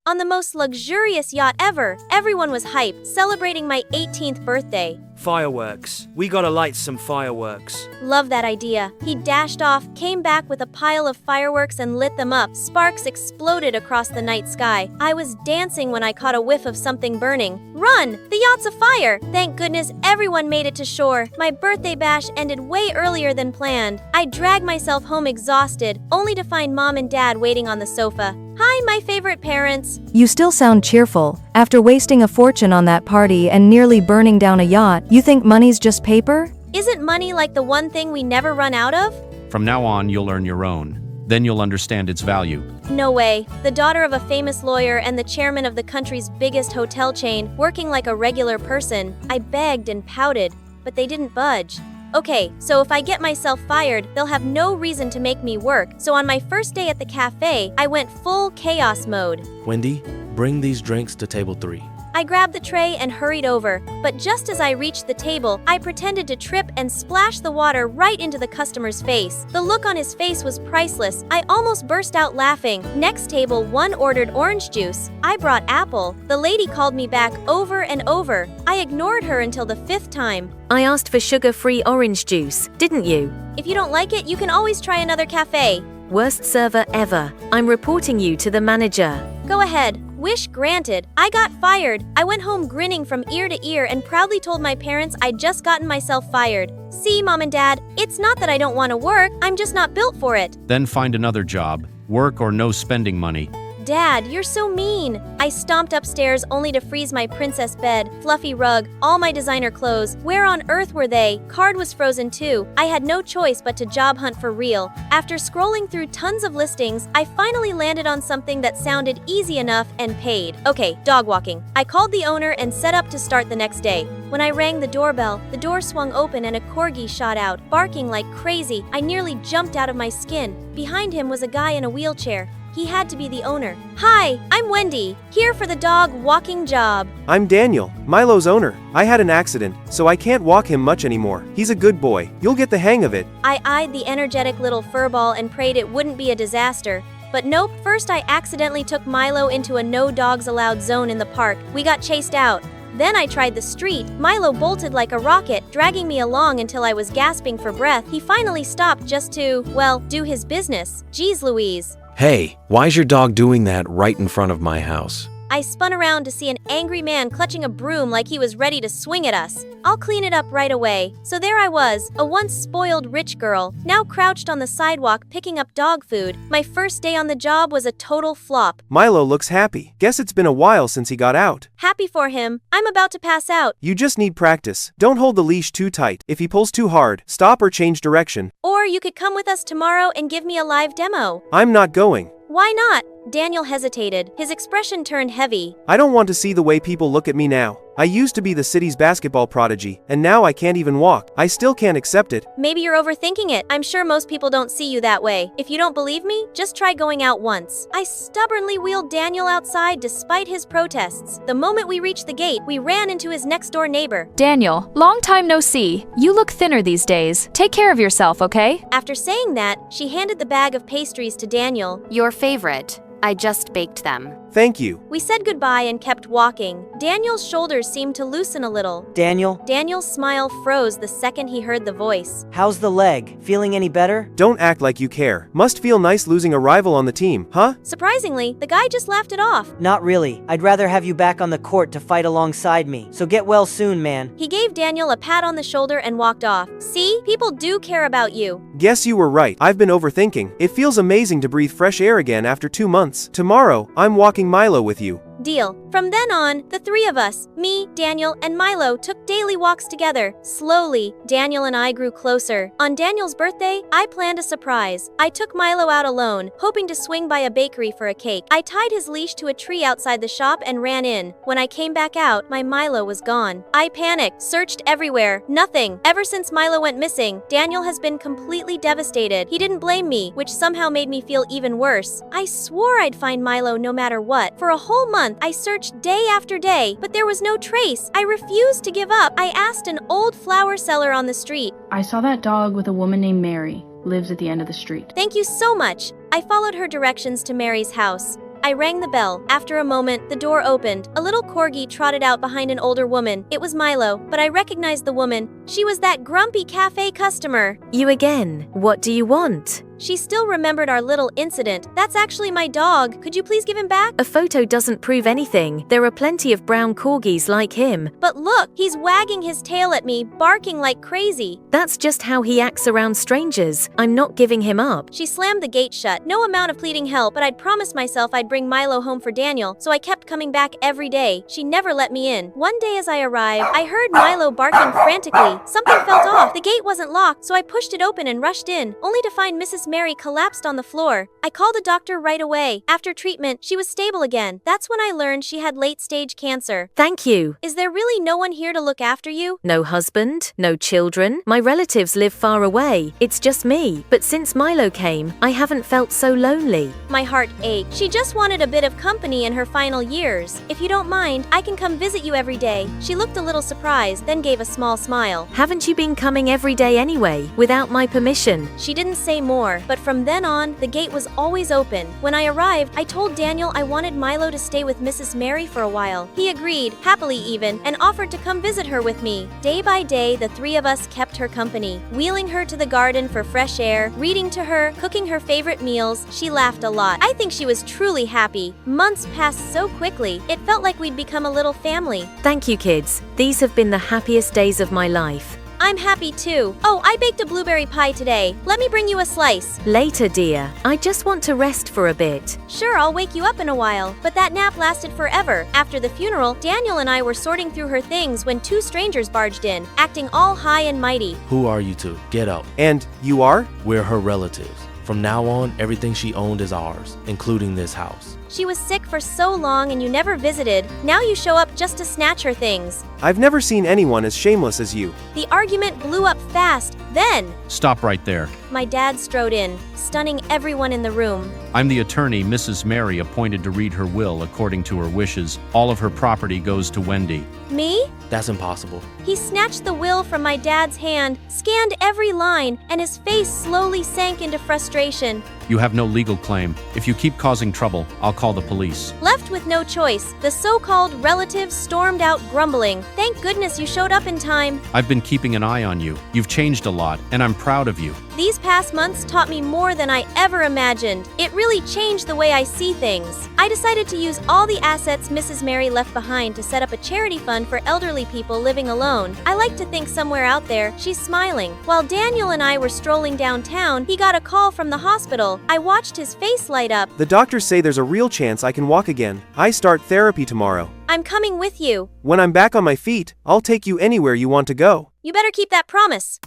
on the most luxurious yacht ever. Everyone was hyped, celebrating my 18th birthday. Fireworks. We gotta light some fireworks. Love that idea. He dashed off, came back with a pile of fireworks and lit them up. Sparks exploded across the night sky. I was dancing when I caught a whiff of something burning. Run! The yacht's afire! Thank goodness everyone made it to shore. My birthday bash ended way earlier than planned. I dragged myself home exhausted, only to find Mom and Dad waiting on the sofa. Hi, my favorite parents. You still sound cheerful. After wasting a fortune on that party and nearly burning down a yacht, you think money's just paper? Isn't money like the one thing we never run out of? From now on, you'll earn your own. Then you'll understand its value. No way. The daughter of a famous lawyer and the chairman of the country's biggest hotel chain, working like a regular person. I begged and pouted, but they didn't budge. Okay, so if I get myself fired, they'll have no reason to make me work. So on my first day at the cafe, I went full chaos mode. Wendy, bring these drinks to table 3. I grabbed the tray and hurried over, but just as I reached the table, I pretended to trip and splash the water right into the customer's face. The look on his face was priceless. I almost burst out laughing. Next table, one ordered orange juice. I brought apple. The lady called me back over and over. I ignored her until the 5th time. I asked for sugar-free orange juice, didn't you? If you don't like it, you can always try another cafe. Worst server ever. I'm reporting you to the manager. Go ahead. Wish granted. I got fired. I went home grinning from ear to ear and proudly told my parents I'd just gotten myself fired. See, Mom and Dad, it's not that I don't want to work, I'm just not built for it. Then find another job. Work or no spending money. Dad, you're so mean. I stomped upstairs only to freeze my princess bed, fluffy rug, all my designer clothes. Where on earth were they? Card was frozen too. I had no choice but to job hunt for real. After scrolling through tons of listings, I finally landed on something that sounded easy enough and paid. Okay, dog walking. I called the owner and set up to start the next day. When I rang the doorbell, the door swung open and a corgi shot out, barking like crazy. I nearly jumped out of my skin. Behind him was a guy in a wheelchair. He had to be the owner. Hi, I'm Wendy, here for the dog walking job. I'm Daniel, Milo's owner. I had an accident, so I can't walk him much anymore. He's a good boy. You'll get the hang of it. I eyed the energetic little furball and prayed it wouldn't be a disaster. But nope, first I accidentally took Milo into a no dogs allowed zone in the park. We got chased out. Then I tried the street. Milo bolted like a rocket, dragging me along until I was gasping for breath. He finally stopped just to, well, do his business. Jeez Louise. Hey, why's your dog doing that right in front of my house? I spun around to see an angry man clutching a broom like he was ready to swing at us. I'll clean it up right away. So there I was, a once spoiled rich girl, now crouched on the sidewalk picking up dog food. My first day on the job was a total flop. Milo looks happy. Guess it's been a while since he got out. Happy for him. I'm about to pass out. You just need practice. Don't hold the leash too tight. If he pulls too hard, stop or change direction. Or you could come with us tomorrow and give me a live demo. I'm not going. Why not? Daniel hesitated. His expression turned heavy. I don't want to see the way people look at me now. I used to be the city's basketball prodigy, and now I can't even walk. I still can't accept it. Maybe you're overthinking it. I'm sure most people don't see you that way. If you don't believe me, just try going out once. I stubbornly wheeled Daniel outside despite his protests. The moment we reached the gate, we ran into his next-door neighbor. Daniel, long time no see. You look thinner these days. Take care of yourself, okay? After saying that, she handed the bag of pastries to Daniel. Your favorite. I just baked them. Thank you. We said goodbye and kept walking. Daniel's shoulders seemed to loosen a little. Daniel's smile froze the second he heard the voice. How's the leg? Feeling any better? Don't act like you care. Must feel nice losing a rival on the team, huh? Surprisingly, the guy just laughed it off. Not really. I'd rather have you back on the court to fight alongside me. So get well soon, man. He gave Daniel a pat on the shoulder and walked off. See? People do care about you. Guess you were right. I've been overthinking. It feels amazing to breathe fresh air again after 2 months. Tomorrow, I'm walking Milo with you. Deal. From then on, the three of us, me, Daniel, and Milo, took daily walks together. Slowly, Daniel and I grew closer. On Daniel's birthday, I planned a surprise. I took Milo out alone, hoping to swing by a bakery for a cake. I tied his leash to a tree outside the shop and ran in. When I came back out, my Milo was gone. I panicked, searched everywhere. Nothing. Ever since Milo went missing, Daniel has been completely devastated. He didn't blame me, which somehow made me feel even worse. I swore I'd find Milo no matter what. For a whole month, I searched day after day, but there was no trace. I refused to give up. I asked an old flower seller on the street. I saw that dog with a woman named Mary. Lives at the end of the street. Thank you so much. I followed her directions to Mary's house. I rang the bell. After a moment, the door opened. A little corgi trotted out behind an older woman. It was Milo, but I recognized the woman. She was that grumpy cafe customer. You again. What do you want? She still remembered our little incident. That's actually my dog. Could you please give him back? A photo doesn't prove anything. There are plenty of brown corgis like him. But look, he's wagging his tail at me, barking like crazy. That's just how he acts around strangers. I'm not giving him up. She slammed the gate shut. No amount of pleading help, but I'd promised myself I'd bring Milo home for Daniel, so I kept coming back every day. She never let me in. One day as I arrived, I heard Milo barking frantically. Something felt off. The gate wasn't locked, so I pushed it open and rushed in, only to find Mrs. Mary collapsed on the floor. I called a doctor right away. After treatment, she was stable again. That's when I learned she had late-stage cancer. Thank you. Is there really no one here to look after you? No husband, no children. My relatives live far away. It's just me. But since Milo came, I haven't felt so lonely. My heart ached. She just wanted a bit of company in her final years. If you don't mind, I can come visit you every day. She looked a little surprised, then gave a small smile. Haven't you been coming every day anyway, without my permission? She didn't say more, but from then on, the gate was always open. When I arrived, I told Daniel I wanted Milo to stay with Mrs. Mary for a while. He agreed, happily even, and offered to come visit her with me. Day by day, the three of us kept her company, wheeling her to the garden for fresh air, reading to her, cooking her favorite meals. She laughed a lot. I think she was truly happy. Months passed so quickly, it felt like we'd become a little family. Thank you, kids. These have been the happiest days of my life. I'm happy too. Oh, I baked a blueberry pie today. Let me bring you a slice. Later, dear. I just want to rest for a bit. Sure, I'll wake you up in a while. But that nap lasted forever. After the funeral, Daniel and I were sorting through her things when two strangers barged in, acting all high and mighty. Who are you two? Get out. And you are? We're her relatives. From now on, everything she owned is ours, including this house. She was sick for so long and you never visited. Now you show up just to snatch her things. I've never seen anyone as shameless as you. The argument blew up fast. Then, Stop right there. my dad strode in, stunning everyone in the room. I'm the attorney Mrs. Mary appointed to read her will according to her wishes. All of her property goes to Wendy. Me? That's impossible. He snatched the will from my dad's hand, scanned every line, and his face slowly sank into frustration. You have no legal claim. If you keep causing trouble, I'll call the police. Left with no choice, the so-called relatives stormed out grumbling. Thank goodness you showed up in time. I've been keeping an eye on you. You've changed a lot, and I'm proud of you. These past months taught me more than I ever imagined. It really changed the way I see things. I decided to use all the assets Mrs. Mary left behind to set up a charity fund for elderly people living alone. I like to think somewhere out there, she's smiling. While Daniel and I were strolling downtown, he got a call from the hospital. I watched his face light up. The doctors say there's a real chance I can walk again. I start therapy tomorrow. I'm coming with you. When I'm back on my feet, I'll take you anywhere you want to go. You better keep that promise.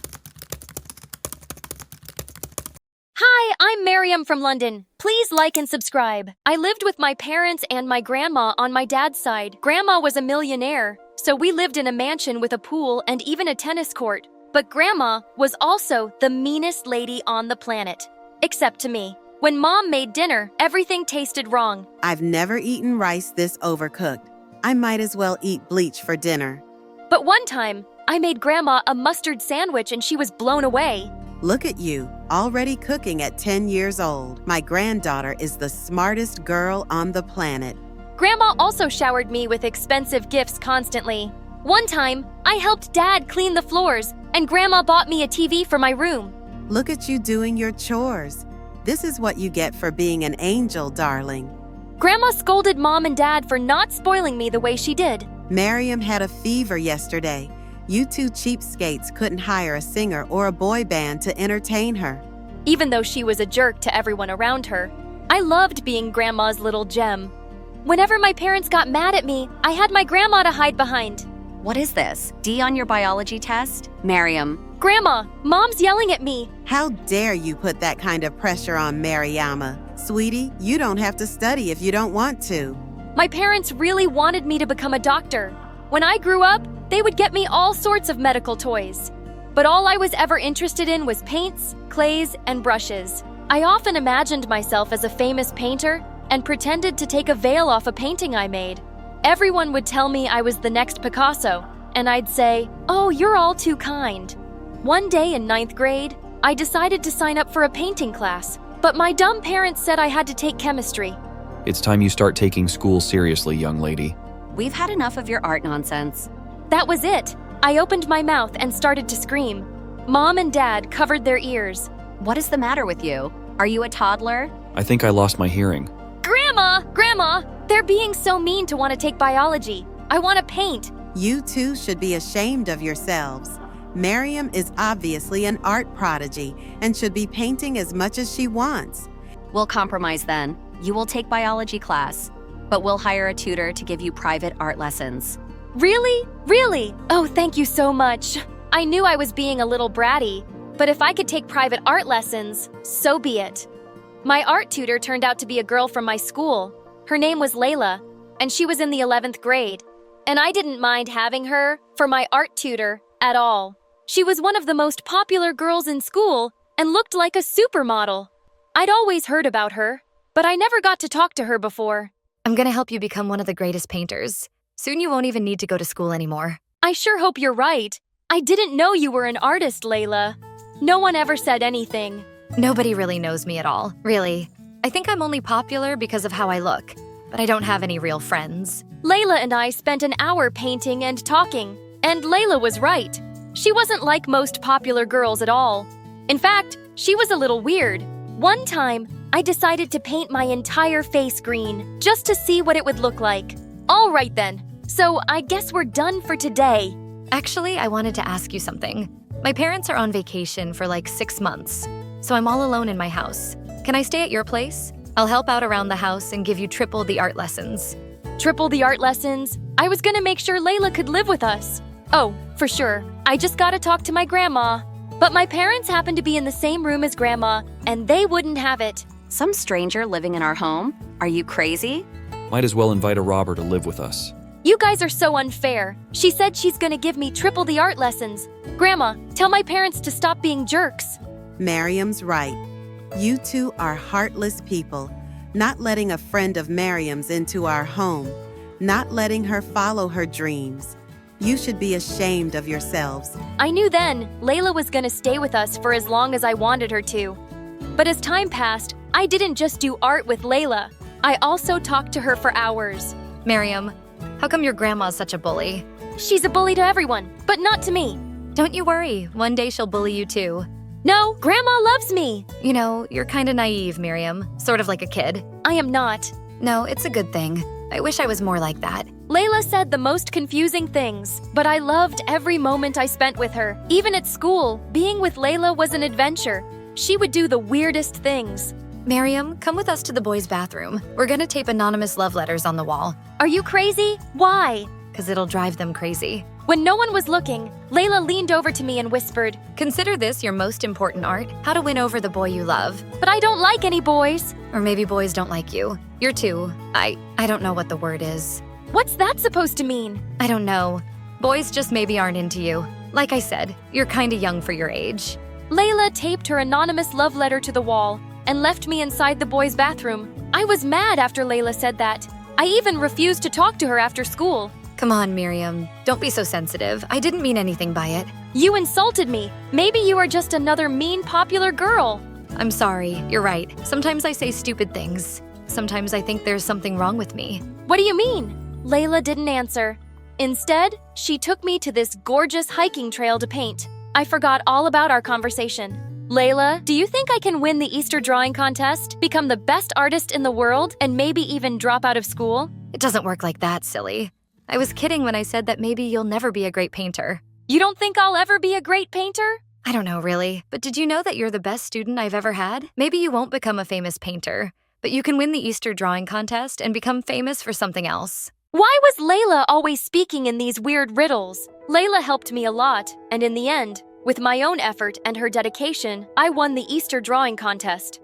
Hi, I'm Miriam from London. Please like and subscribe. I lived with my parents and my grandma on my dad's side. Grandma was a millionaire, so we lived in a mansion with a pool and even a tennis court. But Grandma was also the meanest lady on the planet. Except to me. When Mom made dinner, everything tasted wrong. I've never eaten rice this overcooked. I might as well eat bleach for dinner. But one time, I made Grandma a mustard sandwich and she was blown away. Look at you, already cooking at 10 years old. My granddaughter is the smartest girl on the planet. Grandma also showered me with expensive gifts constantly. One time, I helped Dad clean the floors, and Grandma bought me a TV for my room. Look at you doing your chores. This is what you get for being an angel, darling. Grandma scolded Mom and Dad for not spoiling me the way she did. Miriam had a fever yesterday. You two cheapskates couldn't hire a singer or a boy band to entertain her. Even though she was a jerk to everyone around her, I loved being Grandma's little gem. Whenever my parents got mad at me, I had my grandma to hide behind. What is this? D on your biology test? Miriam. Grandma, Mom's yelling at me. How dare you put that kind of pressure on Mariama? Sweetie, you don't have to study if you don't want to. My parents really wanted me to become a doctor. When I grew up, they would get me all sorts of medical toys. But all I was ever interested in was paints, clays, and brushes. I often imagined myself as a famous painter and pretended to take a veil off a painting I made. Everyone would tell me I was the next Picasso, and I'd say, "Oh, you're all too kind." One day in 9th grade, I decided to sign up for a painting class, but my dumb parents said I had to take chemistry. It's time you start taking school seriously, young lady. We've had enough of your art nonsense. That was it. I opened my mouth and started to scream. Mom and Dad covered their ears. What is the matter with you? Are you a toddler? I think I lost my hearing. Grandma, they're being so mean to want to take biology. I want to paint. You two should be ashamed of yourselves. Miriam is obviously an art prodigy and should be painting as much as she wants. We'll compromise then. You will take biology class, but we'll hire a tutor to give you private art lessons. Really? Really? Oh, thank you so much. I knew I was being a little bratty, but if I could take private art lessons, so be it. My art tutor turned out to be a girl from my school. Her name was Layla, and she was in the 11th grade. And I didn't mind having her for my art tutor at all. She was one of the most popular girls in school and looked like a supermodel. I'd always heard about her, but I never got to talk to her before. I'm gonna help you become one of the greatest painters. Soon you won't even need to go to school anymore. I sure hope you're right. I didn't know you were an artist, Layla. No one ever said anything. Nobody really knows me at all, really. I think I'm only popular because of how I look, but I don't have any real friends. Layla and I spent an hour painting and talking, and Layla was right. She wasn't like most popular girls at all. In fact, she was a little weird. One time, I decided to paint my entire face green, just to see what it would look like. All right then, so I guess we're done for today. Actually, I wanted to ask you something. My parents are on vacation for like 6 months, so I'm all alone in my house. Can I stay at your place? I'll help out around the house and give you triple the art lessons. Triple the art lessons? I was gonna make sure Layla could live with us. Oh, for sure. I just gotta talk to my grandma. But my parents happen to be in the same room as Grandma, and they wouldn't have it. Some stranger living in our home? Are you crazy? Might as well invite a robber to live with us. You guys are so unfair. She said she's gonna give me triple the art lessons. Grandma, tell my parents to stop being jerks. Miriam's right. You two are heartless people, not letting a friend of Miriam's into our home, not letting her follow her dreams. You should be ashamed of yourselves. I knew then Layla was gonna stay with us for as long as I wanted her to. But as time passed, I didn't just do art with Layla. I also talked to her for hours. Miriam, how come your grandma's such a bully? She's a bully to everyone, but not to me. Don't you worry, one day she'll bully you too. No, Grandma loves me. You know, you're kinda naive, Miriam. Sort of like a kid. I am not. No, it's a good thing. I wish I was more like that. Layla said the most confusing things, but I loved every moment I spent with her. Even at school, being with Layla was an adventure. She would do the weirdest things. Miriam, come with us to the boys' bathroom. We're gonna tape anonymous love letters on the wall. Are you crazy? Why? 'Cause it'll drive them crazy. When no one was looking, Layla leaned over to me and whispered, "Consider this your most important art, how to win over the boy you love." But I don't like any boys. Or maybe boys don't like you. You're two. I don't know what the word is. What's that supposed to mean? I don't know. Boys just maybe aren't into you. Like I said, you're kinda young for your age. Layla taped her anonymous love letter to the wall and left me inside the boys' bathroom. I was mad after Layla said that. I even refused to talk to her after school. Come on, Miriam. Don't be so sensitive. I didn't mean anything by it. You insulted me. Maybe you are just another mean, popular girl. I'm sorry. You're right. Sometimes I say stupid things. Sometimes I think there's something wrong with me. What do you mean? Layla didn't answer. Instead, she took me to this gorgeous hiking trail to paint. I forgot all about our conversation. Layla, do you think I can win the Easter drawing contest, become the best artist in the world, and maybe even drop out of school? It doesn't work like that, silly. I was kidding when I said that maybe you'll never be a great painter. You don't think I'll ever be a great painter? I don't know, really. But did you know that you're the best student I've ever had? Maybe you won't become a famous painter, but you can win the Easter drawing contest and become famous for something else. Why was Layla always speaking in these weird riddles? Layla helped me a lot, and in the end, with my own effort and her dedication, I won the Easter drawing contest.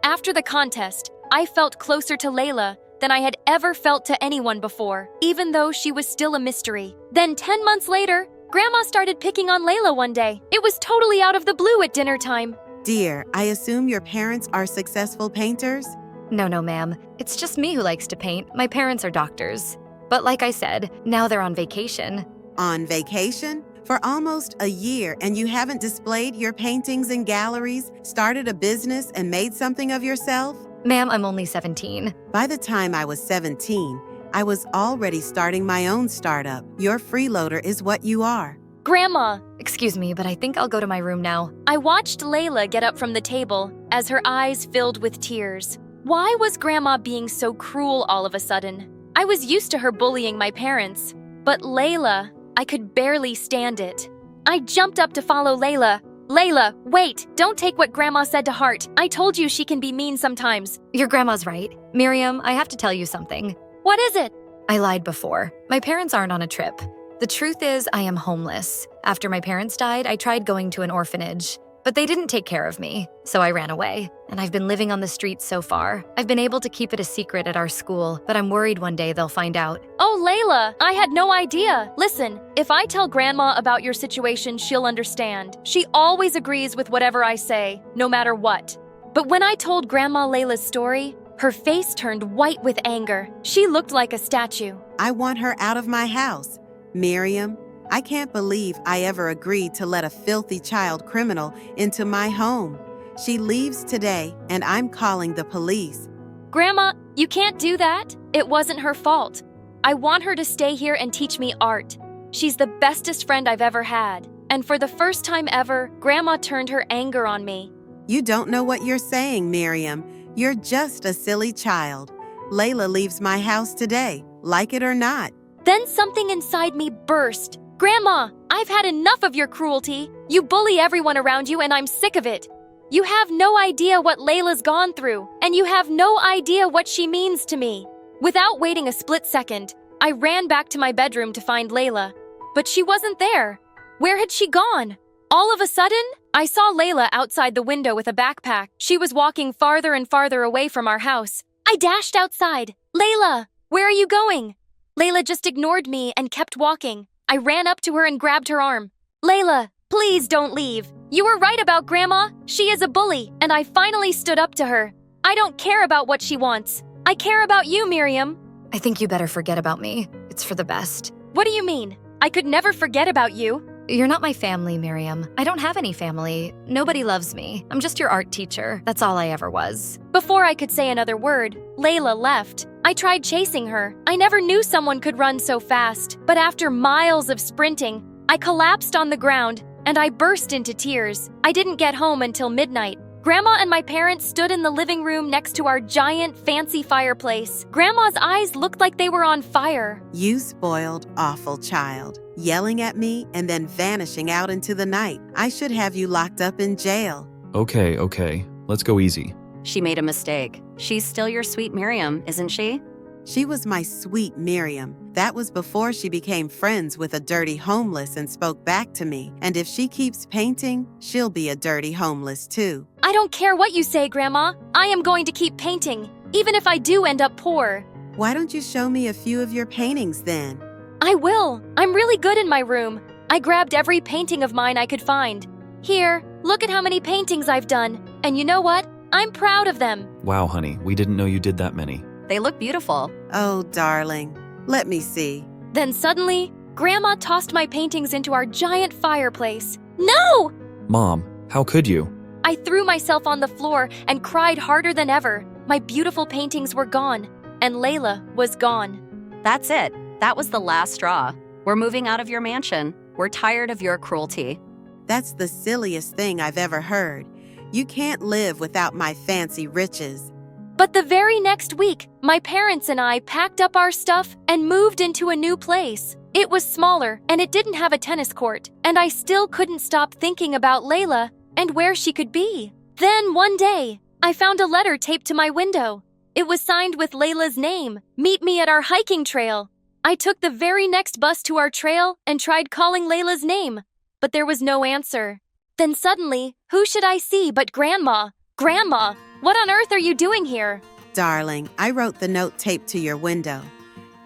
After the contest, I felt closer to Layla than I had ever felt to anyone before, even though she was still a mystery. Then 10 months later, Grandma started picking on Layla one day. It was totally out of the blue at dinner time. Dear, I assume your parents are successful painters? No, ma'am. It's just me who likes to paint. My parents are doctors. But like I said, now they're on vacation. On vacation? For almost a year, and you haven't displayed your paintings in galleries, started a business, and made something of yourself? Ma'am, I'm only 17. By the time I was 17, I was already starting my own startup. Your freeloader is what you are. Grandma! Excuse me, but I think I'll go to my room now. I watched Layla get up from the table as her eyes filled with tears. Why was Grandma being so cruel all of a sudden? I was used to her bullying my parents, but Layla, I could barely stand it. I jumped up to follow Layla. Layla, wait! Don't take what Grandma said to heart. I told you she can be mean sometimes. Your grandma's right. Miriam, I have to tell you something. What is it? I lied before. My parents aren't on a trip. The truth is, I am homeless. After my parents died, I tried going to an orphanage, but they didn't take care of me, so I ran away. And I've been living on the streets so far. I've been able to keep it a secret at our school, but I'm worried one day they'll find out. Oh, Layla, I had no idea. Listen, if I tell Grandma about your situation, she'll understand. She always agrees with whatever I say, no matter what. But when I told Grandma Layla's story, her face turned white with anger. She looked like a statue. I want her out of my house. Miriam, I can't believe I ever agreed to let a filthy child criminal into my home. She leaves today, and I'm calling the police. Grandma, you can't do that. It wasn't her fault. I want her to stay here and teach me art. She's the bestest friend I've ever had. And for the first time ever, Grandma turned her anger on me. You don't know what you're saying, Miriam. You're just a silly child. Layla leaves my house today, like it or not. Then something inside me burst. Grandma, I've had enough of your cruelty. You bully everyone around you and I'm sick of it. You have no idea what Layla's gone through, and you have no idea what she means to me. Without waiting a split second, I ran back to my bedroom to find Layla. But she wasn't there. Where had she gone? All of a sudden, I saw Layla outside the window with a backpack. She was walking farther and farther away from our house. I dashed outside. Layla, where are you going? Layla just ignored me and kept walking. I ran up to her and grabbed her arm. Layla, please don't leave. You were right about Grandma. She is a bully, and I finally stood up to her. I don't care about what she wants. I care about you, Miriam. I think you better forget about me. It's for the best. What do you mean? I could never forget about you. You're not my family, Miriam. I don't have any family. Nobody loves me. I'm just your art teacher. That's all I ever was. Before I could say another word, Layla left. I tried chasing her. I never knew someone could run so fast. But after miles of sprinting, I collapsed on the ground and I burst into tears. I didn't get home until midnight. Grandma and my parents stood in the living room next to our giant, fancy fireplace. Grandma's eyes looked like they were on fire. You spoiled, awful child. Yelling at me and then vanishing out into the night. I should have you locked up in jail. Okay. Let's go easy. She made a mistake. She's still your sweet Miriam, isn't she? She was my sweet Miriam. That was before she became friends with a dirty homeless and spoke back to me. And if she keeps painting, she'll be a dirty homeless too. I don't care what you say, Grandma. I am going to keep painting, even if I do end up poor. Why don't you show me a few of your paintings then? I will. I'm really good in my room. I grabbed every painting of mine I could find. Here, look at how many paintings I've done. And you know what? I'm proud of them. Wow, honey, we didn't know you did that many. They look beautiful. Oh, darling. Let me see. Then suddenly, Grandma tossed my paintings into our giant fireplace. No! Mom, how could you? I threw myself on the floor and cried harder than ever. My beautiful paintings were gone, and Layla was gone. That's it. That was the last straw. We're moving out of your mansion. We're tired of your cruelty. That's the silliest thing I've ever heard. You can't live without my fancy riches. But the very next week, my parents and I packed up our stuff and moved into a new place. It was smaller, and it didn't have a tennis court, and I still couldn't stop thinking about Layla and where she could be. Then one day, I found a letter taped to my window. It was signed with Layla's name. Meet me at our hiking trail. I took the very next bus to our trail and tried calling Layla's name, but there was no answer. Then suddenly, who should I see but Grandma? Grandma, what on earth are you doing here? Darling, I wrote the note taped to your window.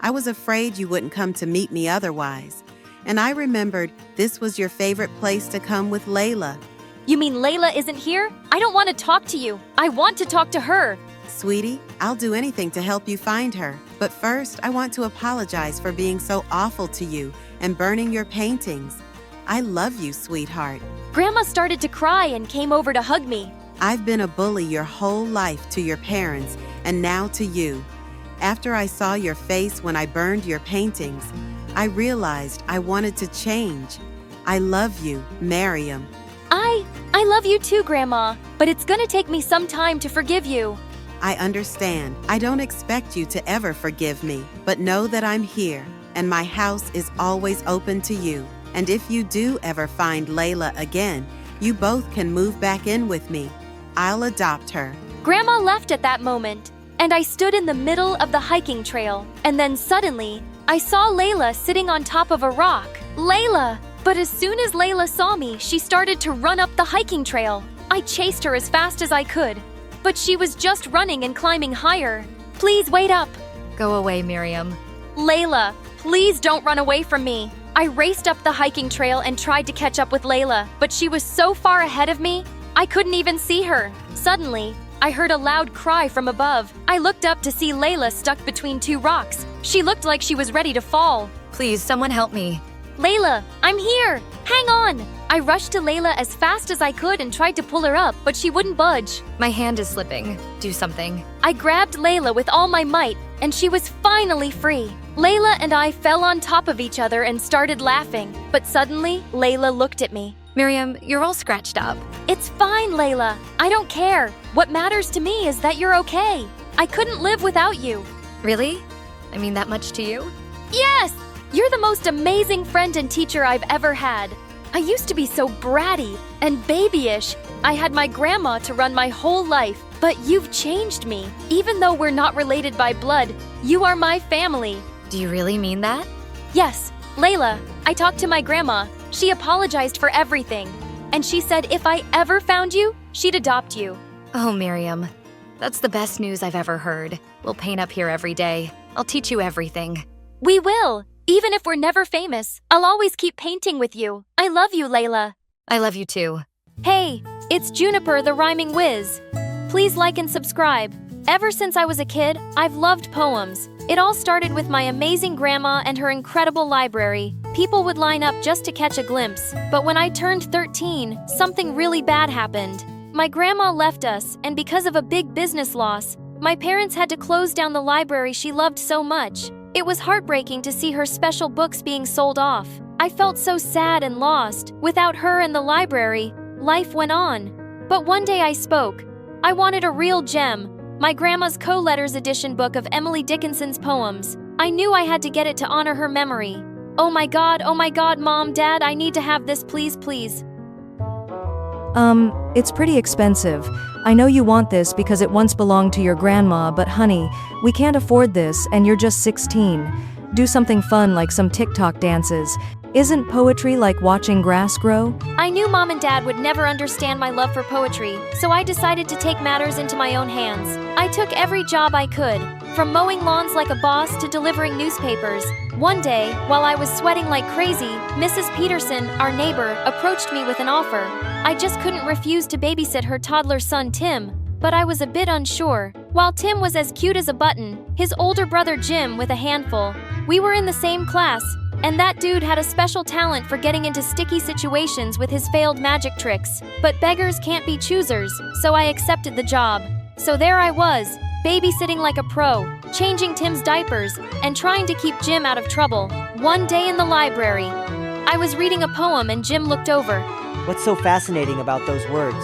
I was afraid you wouldn't come to meet me otherwise. And I remembered this was your favorite place to come with Layla. You mean Layla isn't here? I don't want to talk to you. I want to talk to her. Sweetie, I'll do anything to help you find her. But first, I want to apologize for being so awful to you and burning your paintings. I love you, sweetheart. Grandma started to cry and came over to hug me. I've been a bully your whole life to your parents and now to you. After I saw your face when I burned your paintings, I realized I wanted to change. I love you, Miriam. I love you too, Grandma, but it's gonna take me some time to forgive you. I understand. I don't expect you to ever forgive me, but know that I'm here, and my house is always open to you. And if you do ever find Layla again, you both can move back in with me. I'll adopt her. Grandma left at that moment, and I stood in the middle of the hiking trail, and then suddenly, I saw Layla sitting on top of a rock. Layla! But as soon as Layla saw me, she started to run up the hiking trail. I chased her as fast as I could, but she was just running and climbing higher. Please wait up. Go away, Miriam. Layla, please don't run away from me. I raced up the hiking trail and tried to catch up with Layla, but she was so far ahead of me, I couldn't even see her. Suddenly, I heard a loud cry from above. I looked up to see Layla stuck between two rocks. She looked like she was ready to fall. Please, someone help me. Layla, I'm here! Hang on! I rushed to Layla as fast as I could and tried to pull her up, but she wouldn't budge. My hand is slipping. Do something. I grabbed Layla with all my might, and she was finally free. Layla and I fell on top of each other and started laughing, but suddenly, Layla looked at me. Miriam, you're all scratched up. It's fine, Layla. I don't care. What matters to me is that you're okay. I couldn't live without you. Really? I mean that much to you? Yes! You're the most amazing friend and teacher I've ever had. I used to be so bratty and babyish. I had my grandma to run my whole life, but you've changed me. Even though we're not related by blood, you are my family. Do you really mean that? Yes, Layla, I talked to my grandma. She apologized for everything. And she said if I ever found you, she'd adopt you. Oh, Miriam. That's the best news I've ever heard. We'll paint up here every day. I'll teach you everything. We will. Even if we're never famous, I'll always keep painting with you. I love you, Layla. I love you too. Hey, it's Juniper the Rhyming Whiz. Please like and subscribe. Ever since I was a kid, I've loved poems. It all started with my amazing grandma and her incredible library. People would line up just to catch a glimpse. But when I turned 13, something really bad happened. My grandma left us, and because of a big business loss, my parents had to close down the library she loved so much. It was heartbreaking to see her special books being sold off. I felt so sad and lost. Without her and the library, life went on. But one day I spoke. I wanted a real gem, my grandma's co-letters edition book of Emily Dickinson's poems. I knew I had to get it to honor her memory. Oh my God, Mom, Dad, I need to have this, please, please. It's pretty expensive. I know you want this because it once belonged to your grandma, but honey, we can't afford this and you're just 16. Do something fun like some TikTok dances. Isn't poetry like watching grass grow? I knew Mom and Dad would never understand my love for poetry, so I decided to take matters into my own hands. I took every job I could, from mowing lawns like a boss to delivering newspapers. One day, while I was sweating like crazy, Mrs. Peterson, our neighbor, approached me with an offer. I just couldn't refuse to babysit her toddler son Tim, but I was a bit unsure. While Tim was as cute as a button, his older brother Jim with a handful. We were in the same class, and that dude had a special talent for getting into sticky situations with his failed magic tricks. But beggars can't be choosers, so I accepted the job. So there I was, babysitting like a pro, changing Tim's diapers, and trying to keep Jim out of trouble. One day in the library, I was reading a poem and Jim looked over. What's so fascinating about those words?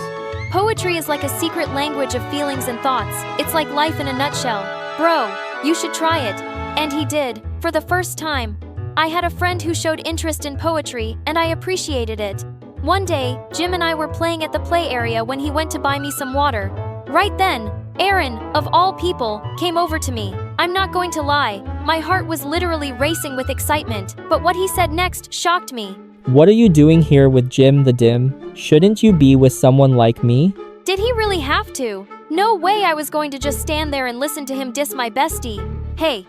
Poetry is like a secret language of feelings and thoughts. It's like life in a nutshell. Bro, you should try it. And he did, for the first time. I had a friend who showed interest in poetry, and I appreciated it. One day, Jim and I were playing at the play area when he went to buy me some water. Right then, Aaron, of all people, came over to me. I'm not going to lie, my heart was literally racing with excitement, but what he said next shocked me. What are you doing here with Jim the Dim? Shouldn't you be with someone like me? Did he really have to? No way I was going to just stand there and listen to him diss my bestie. Hey,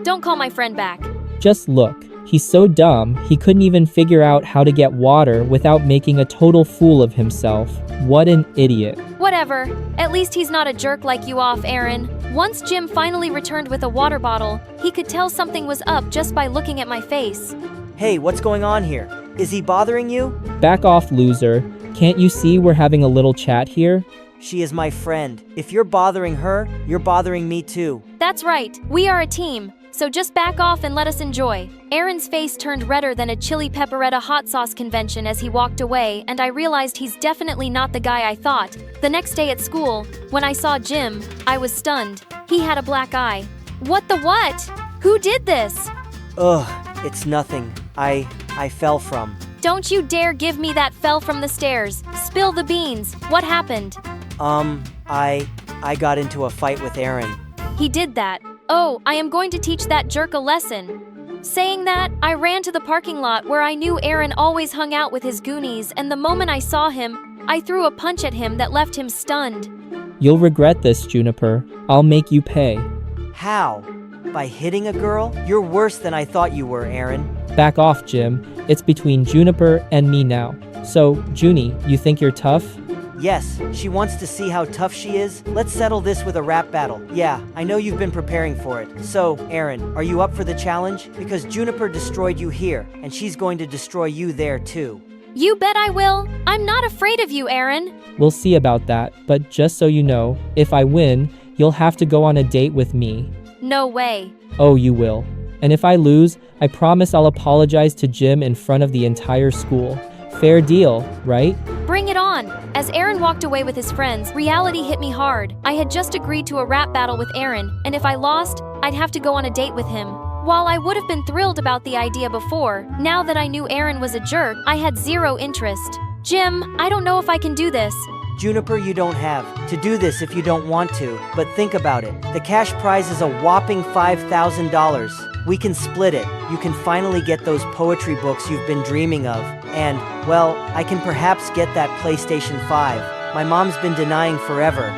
don't call my friend back. Just look. He's so dumb, he couldn't even figure out how to get water without making a total fool of himself. What an idiot. Whatever. At least he's not a jerk like you off, Aaron. Once Jim finally returned with a water bottle, he could tell something was up just by looking at my face. Hey, what's going on here? Is he bothering you? Back off, loser. Can't you see we're having a little chat here? She is my friend. If you're bothering her, you're bothering me too. That's right, we are a team. So just back off and let us enjoy. Aaron's face turned redder than a chili pepperetta hot sauce convention as he walked away, and I realized he's definitely not the guy I thought. The next day at school, when I saw Jim, I was stunned. He had a black eye. What the what? Who did this? Ugh, it's nothing. I fell from. Don't you dare give me that fell from the stairs. Spill the beans. What happened? I got into a fight with Aaron. He did that. Oh, I am going to teach that jerk a lesson. Saying that, I ran to the parking lot where I knew Aaron always hung out with his goonies, and the moment I saw him, I threw a punch at him that left him stunned. You'll regret this, Juniper. I'll make you pay. How? By hitting a girl? You're worse than I thought you were, Aaron. Back off, Jim. It's between Juniper and me now. So, Junie, you think you're tough? Yes, she wants to see how tough she is. Let's settle this with a rap battle. Yeah, I know you've been preparing for it. So, Aaron, are you up for the challenge? Because Juniper destroyed you here, and she's going to destroy you there too. You bet I will. I'm not afraid of you, Aaron. We'll see about that, but just so you know, if I win, you'll have to go on a date with me. No way. Oh, you will. And if I lose, I promise I'll apologize to Jim in front of the entire school. Fair deal, right? Bring it on! As Aaron walked away with his friends, reality hit me hard. I had just agreed to a rap battle with Aaron, and if I lost, I'd have to go on a date with him. While I would have been thrilled about the idea before, now that I knew Aaron was a jerk, I had zero interest. Jim, I don't know if I can do this. Juniper, you don't have to do this if you don't want to, but think about it. The cash prize is a whopping $5,000. We can split it. You can finally get those poetry books you've been dreaming of. And, well, I can perhaps get that PlayStation 5. My mom's been denying forever.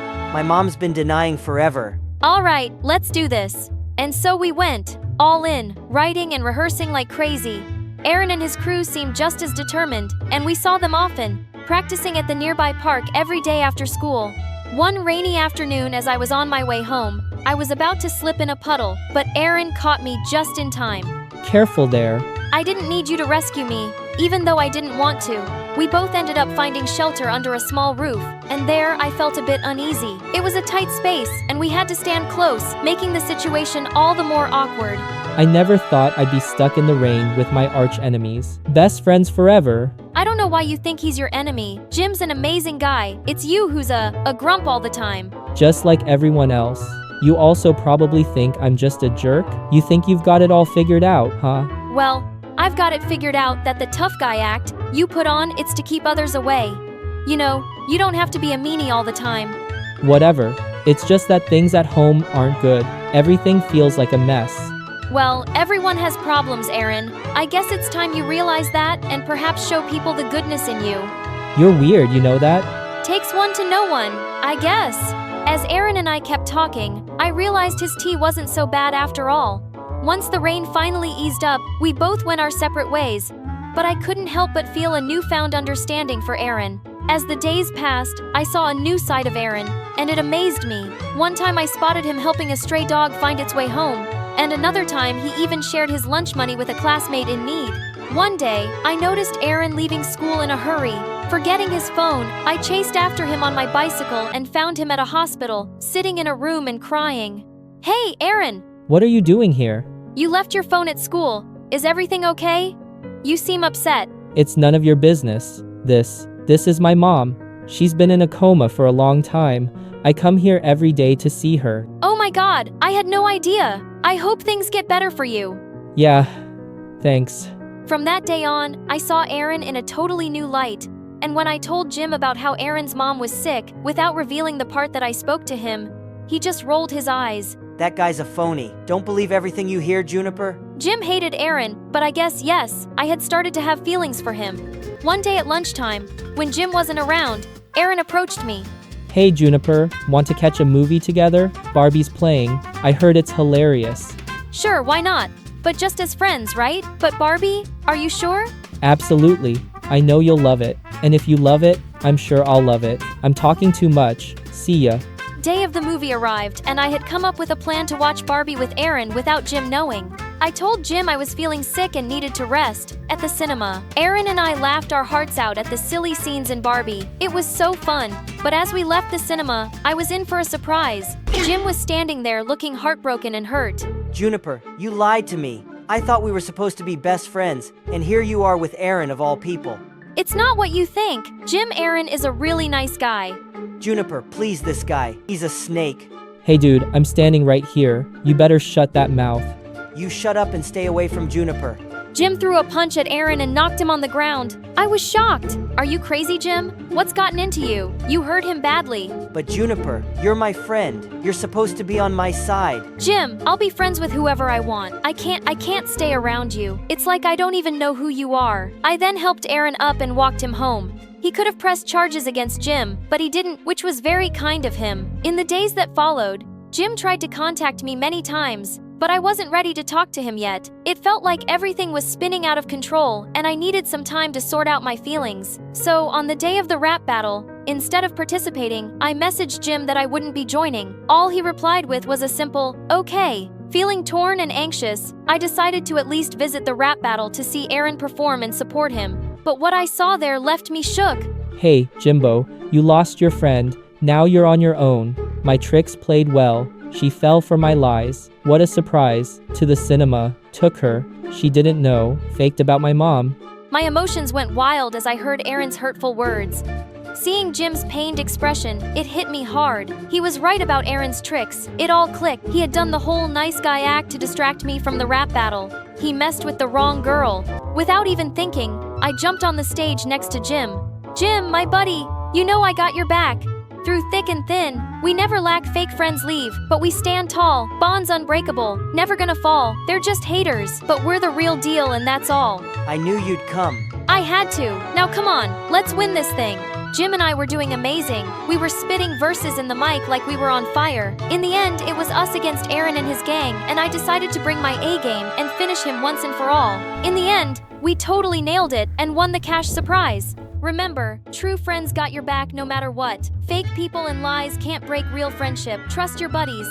All right, let's do this. And so we went, all in, writing and rehearsing like crazy. Aaron and his crew seemed just as determined, and we saw them often, practicing at the nearby park every day after school. One rainy afternoon as I was on my way home, I was about to slip in a puddle, but Aaron caught me just in time. Careful there. I didn't need you to rescue me, even though I didn't want to. We both ended up finding shelter under a small roof, and there I felt a bit uneasy. It was a tight space, and we had to stand close, making the situation all the more awkward. I never thought I'd be stuck in the rain with my arch enemies. Best friends forever. I don't know why you think he's your enemy. Jim's an amazing guy. It's you who's a grump all the time. Just like everyone else. You also probably think I'm just a jerk? You think you've got it all figured out, huh? Well, I've got it figured out that the tough guy act you put on, it's to keep others away. You know, you don't have to be a meanie all the time. Whatever. It's just that things at home aren't good. Everything feels like a mess. Well, everyone has problems, Aaron. I guess it's time you realize that and perhaps show people the goodness in you. You're weird, you know that? Takes one to know one, I guess. As Aaron and I kept talking, I realized his tea wasn't so bad after all. Once the rain finally eased up, we both went our separate ways. But I couldn't help but feel a newfound understanding for Aaron. As the days passed, I saw a new side of Aaron, and it amazed me. One time I spotted him helping a stray dog find its way home, and another time he even shared his lunch money with a classmate in need. One day, I noticed Aaron leaving school in a hurry. Forgetting his phone, I chased after him on my bicycle and found him at a hospital, sitting in a room and crying. Hey, Aaron! What are you doing here? You left your phone at school. Is everything okay? You seem upset. It's none of your business. This is my mom. She's been in a coma for a long time. I come here every day to see her. Oh my God, I had no idea. I hope things get better for you. Yeah, thanks. From that day on, I saw Aaron in a totally new light. And when I told Jim about how Aaron's mom was sick, without revealing the part that I spoke to him, he just rolled his eyes. That guy's a phony. Don't believe everything you hear, Juniper. Jim hated Aaron, but I guess yes, I had started to have feelings for him. One day at lunchtime, when Jim wasn't around, Aaron approached me. Hey Juniper, want to catch a movie together? Barbie's playing. I heard it's hilarious. Sure, why not? But just as friends, right? But Barbie, are you sure? Absolutely. I know you'll love it. And if you love it, I'm sure I'll love it. I'm talking too much. See ya. Day of the movie arrived, and I had come up with a plan to watch Barbie with Aaron without Jim knowing. I told Jim I was feeling sick and needed to rest. At the cinema, Aaron and I laughed our hearts out at the silly scenes in Barbie. It was so fun. But as we left the cinema, I was in for a surprise. Jim was standing there looking heartbroken and hurt. Juniper, you lied to me. I thought we were supposed to be best friends, and here you are with Aaron of all people. It's not what you think. Jim Aaron is a really nice guy. Juniper, please this guy. He's a snake. Hey dude, I'm standing right here. You better shut that mouth. You shut up and stay away from Juniper. Jim threw a punch at Aaron and knocked him on the ground. I was shocked. Are you crazy, Jim? What's gotten into you? You hurt him badly. But Juniper, you're my friend. You're supposed to be on my side. Jim, I'll be friends with whoever I want. I can't stay around you. It's like I don't even know who you are. I then helped Aaron up and walked him home. He could have pressed charges against Jim, but he didn't, which was very kind of him. In the days that followed, Jim tried to contact me many times, but I wasn't ready to talk to him yet. It felt like everything was spinning out of control, and I needed some time to sort out my feelings. So, on the day of the rap battle, instead of participating, I messaged Jim that I wouldn't be joining. All he replied with was a simple, "Okay." Feeling torn and anxious, I decided to at least visit the rap battle to see Aaron perform and support him. But what I saw there left me shook. Hey, Jimbo, you lost your friend. Now you're on your own. My tricks played well. She fell for my lies. What a surprise. To the cinema. Took her. She didn't know. Faked about my mom. My emotions went wild as I heard Aaron's hurtful words. Seeing Jim's pained expression, it hit me hard. He was right about Aaron's tricks. It all clicked. He had done the whole nice guy act to distract me from the rap battle. He messed with the wrong girl. Without even thinking, I jumped on the stage next to Jim. Jim, my buddy, you know I got your back. Through thick and thin, we never lack fake friends leave, but we stand tall, bonds unbreakable, never gonna fall. They're just haters, but we're the real deal and that's all. I knew you'd come. I had to. Now come on, let's win this thing. Jim and I were doing amazing. We were spitting verses in the mic like we were on fire. In the end, it was us against Aaron and his gang, and I decided to bring my A game and finish him once and for all. In the end, we totally nailed it and won the cash surprise. Remember, true friends got your back no matter what. Fake people and lies can't break real friendship. Trust your buddies.